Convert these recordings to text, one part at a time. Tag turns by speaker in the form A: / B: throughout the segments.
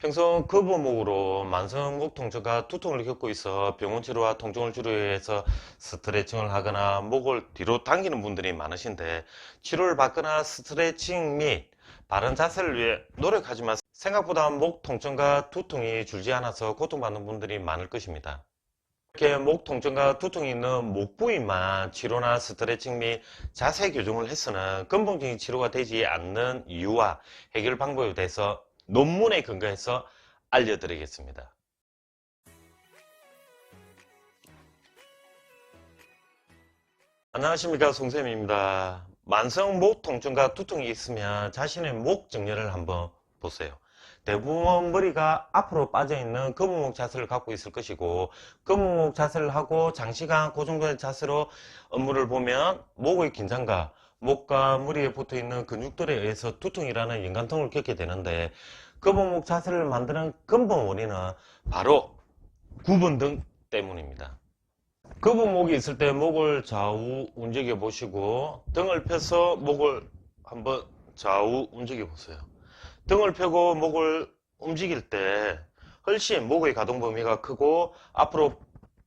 A: 평소 거부목으로 만성 목 통증과 두통을 겪고 있어 병원 치료와 통증을 줄이기 위해서 스트레칭을 하거나 목을 뒤로 당기는 분들이 많으신데, 치료를 받거나 스트레칭 및 바른 자세를 위해 노력하지만 생각보다 목 통증과 두통이 줄지 않아서 고통받는 분들이 많을 것입니다. 이렇게 목 통증과 두통이 있는 목 부위만 치료나 스트레칭 및 자세 교정을 해서는 근본적인 치료가 되지 않는 이유와 해결 방법에 대해서 논문에 근거해서 알려드리겠습니다. 안녕하십니까, 송쌤입니다. 만성 목 통증과 두통이 있으면 자신의 목 정렬을 한번 보세요. 대부분 머리가 앞으로 빠져있는 거북목 자세를 갖고 있을 것이고, 거북목 자세를 하고 장시간 고정된 자세로 업무를 보면 목의 긴장과 목과 머리에 붙어있는 근육들에 의해서 두통이라는 연관통을 겪게 되는데, 거북목 자세를 만드는 근본 원인은 바로 구분등 때문입니다. 거북목이 있을 때 목을 좌우 움직여 보시고, 등을 펴서 목을 한번 좌우 움직여 보세요. 등을 펴고 목을 움직일 때 훨씬 목의 가동 범위가 크고 앞으로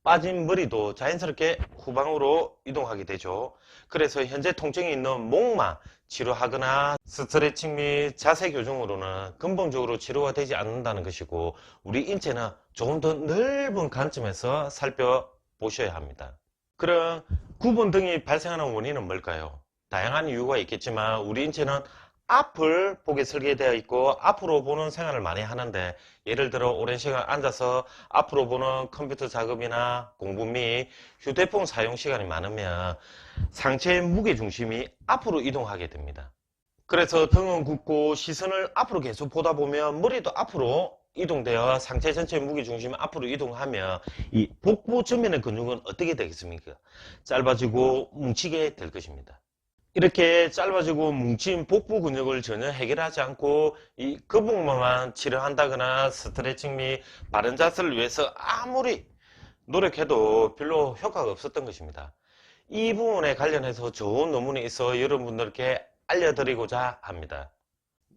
A: 빠진 머리도 자연스럽게 후방으로 이동하게 되죠. 그래서 현재 통증이 있는 목만 치료하거나 스트레칭 및 자세 교정으로는 근본적으로 치료가 되지 않는다는 것이고, 우리 인체는 조금 더 넓은 관점에서 살펴보셔야 합니다. 그럼 구분 등이 발생하는 원인은 뭘까요? 다양한 이유가 있겠지만 우리 인체는 앞을 보게 설계되어 있고 앞으로 보는 생활을 많이 하는데, 예를 들어 오랜 시간 앉아서 앞으로 보는 컴퓨터 작업이나 공부 및 휴대폰 사용 시간이 많으면 상체의 무게 중심이 앞으로 이동하게 됩니다. 그래서 등은 굽고 시선을 앞으로 계속 보다 보면 머리도 앞으로 이동되어 상체 전체의 무게 중심이 앞으로 이동하면 이 복부 전면의 근육은 어떻게 되겠습니까? 짧아지고 뭉치게 될 것입니다. 이렇게 짧아지고 뭉친 복부 근육을 전혀 해결하지 않고 이 거북목만 치료한다거나 스트레칭 및 바른 자세를 위해서 아무리 노력해도 별로 효과가 없었던 것입니다. 이 부분에 관련해서 좋은 논문이 있어 여러분들께 알려드리고자 합니다.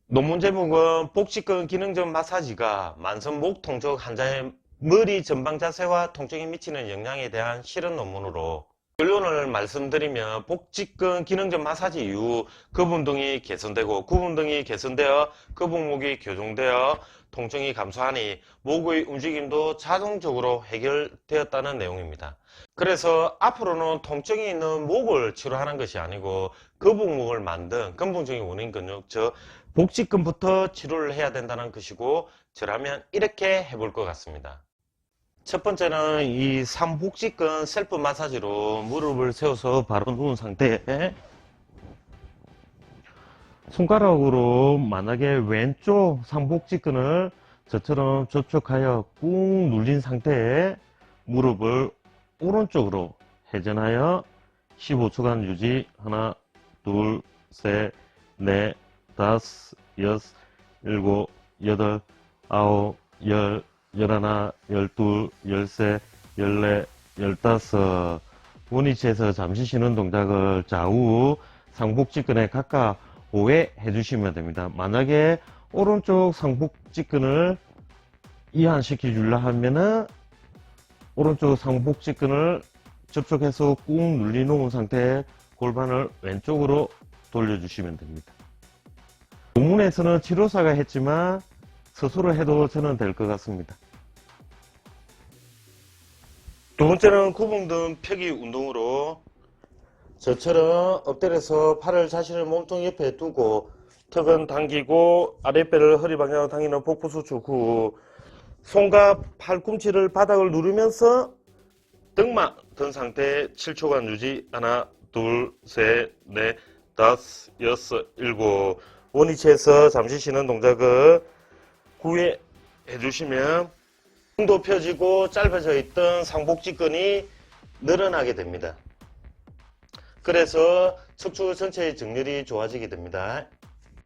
A: 논문 제목은 복직근 기능적 마사지가 만성 목 통증 환자의 머리 전방 자세와 통증에 미치는 영향에 대한 실험 논문으로, 결론을 말씀드리면 복직근 기능적 마사지 이후 거북등이 개선되고 구분등이 개선되어 거북목이 교정되어 통증이 감소하니 목의 움직임도 자동적으로 해결되었다는 내용입니다. 그래서 앞으로는 통증이 있는 목을 치료하는 것이 아니고 거북목을 만든 근본적인 원인 근육, 즉 복직근부터 치료를 해야 된다는 것이고, 저라면 이렇게 해볼 것 같습니다. 첫 번째는 이 상복직근 셀프 마사지로 무릎을 세워서 바로 누운 상태에 손가락으로 만약에 왼쪽 상복직근을 저처럼 접촉하여 꾹 눌린 상태에 무릎을 오른쪽으로 회전하여 15초간 유지. 하나, 둘, 셋, 넷, 다섯, 여섯, 일곱, 여덟, 아홉, 열, 열하나, 열둘, 열세, 열네, 열다섯. 원위치에서 잠시 쉬는 동작을 좌우 상복직근에 각각 5회 해주시면 됩니다. 만약에 오른쪽 상복직근을 이완시켜 주려 하면은 오른쪽 상복직근을 접촉해서 꾹 눌리 놓은 상태에 골반을 왼쪽으로 돌려주시면 됩니다. 논문에서는 치료사가 했지만 스스로 해도 저는 될 것 같습니다. 두 번째는 구분등 펴기 운동으로 저처럼 엎드려서 팔을 자신의 몸통 옆에 두고 턱은 당기고 아랫배를 허리 방향으로 당기는 복부 수축 후 손과 팔꿈치를 바닥을 누르면서 등만 든 상태에 7초간 유지. 하나, 둘, 셋, 넷, 다섯, 여섯, 일곱. 원위치에서 잠시 쉬는 동작을 9회 해주시면 등도 펴지고 짧아져 있던 상복직근이 늘어나게 됩니다. 그래서 척추 전체의 정렬이 좋아지게 됩니다.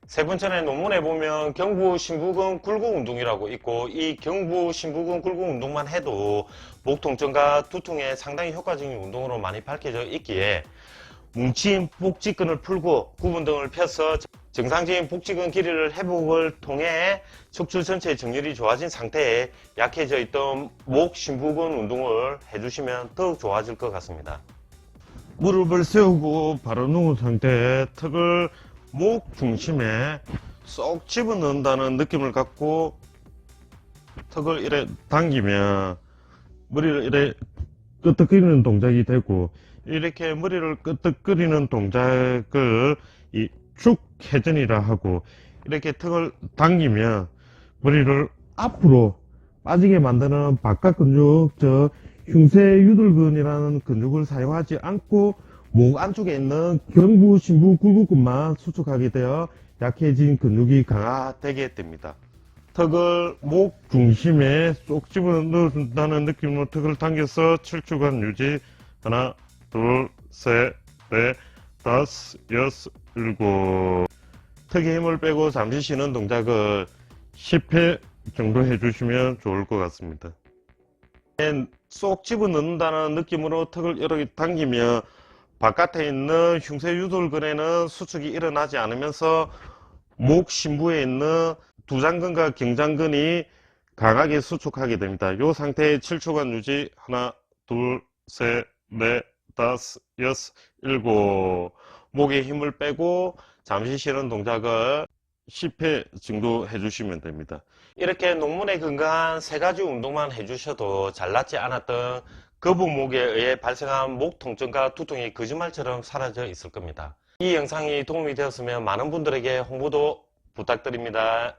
A: 세 번째는 논문에 보면 경부 심부근 굴곡 운동이라고 있고, 이 경부 심부근 굴곡 운동만 해도 목 통증과 두통에 상당히 효과적인 운동으로 많이 밝혀져 있기에 뭉친 복직근을 풀고 구분 등을 펴서 정상적인 복직근 길이를 회복을 통해 척추 전체의 정렬이 좋아진 상태에 약해져 있던 목 심부근 운동을 해주시면 더욱 좋아질 것 같습니다. 무릎을 세우고 바로 누운 상태에 턱을 목 중심에 쏙 집어넣는다는 느낌을 갖고 턱을 이래 당기면 머리를 이래 끄덕거리는 동작이 되고, 이렇게 머리를 끄덕거리는 동작을 이 축회전이라 하고, 이렇게 턱을 당기면 머리를 앞으로 빠지게 만드는 바깥 근육, 즉 흉쇄 유돌근이라는 근육을 사용하지 않고 목 안쪽에 있는 경부, 심부, 굴곡근만 수축하게 되어 약해진 근육이 강화되게 됩니다. 턱을 목 중심에 쏙 집어넣는다는 느낌으로 턱을 당겨서 7주간 유지. 하나, 둘, 셋, 넷, 다섯, 여섯, 일곱. 턱에 힘을 빼고 잠시 쉬는 동작을 10회 정도 해주시면 좋을 것 같습니다. 쏙 집어넣는다는 느낌으로 턱을 이렇게 당기면 바깥에 있는 흉쇄 유돌근에는 수축이 일어나지 않으면서 목 심부에 있는 두장근과 경장근이 강하게 수축하게 됩니다. 이 상태의 7초간 유지. 하나, 둘, 셋, 넷, 다섯, 여섯, 일곱. 목에 힘을 빼고 잠시 쉬는 동작을 10회 정도 해주시면 됩니다. 이렇게 농문에 근거한 3가지 운동만 해주셔도 잘낫지 않았던 거북목에 의해 발생한 목 통증과 두통이 거짓말처럼 사라져 있을 겁니다. 이 영상이 도움이 되었으면 많은 분들에게 홍보도 부탁드립니다.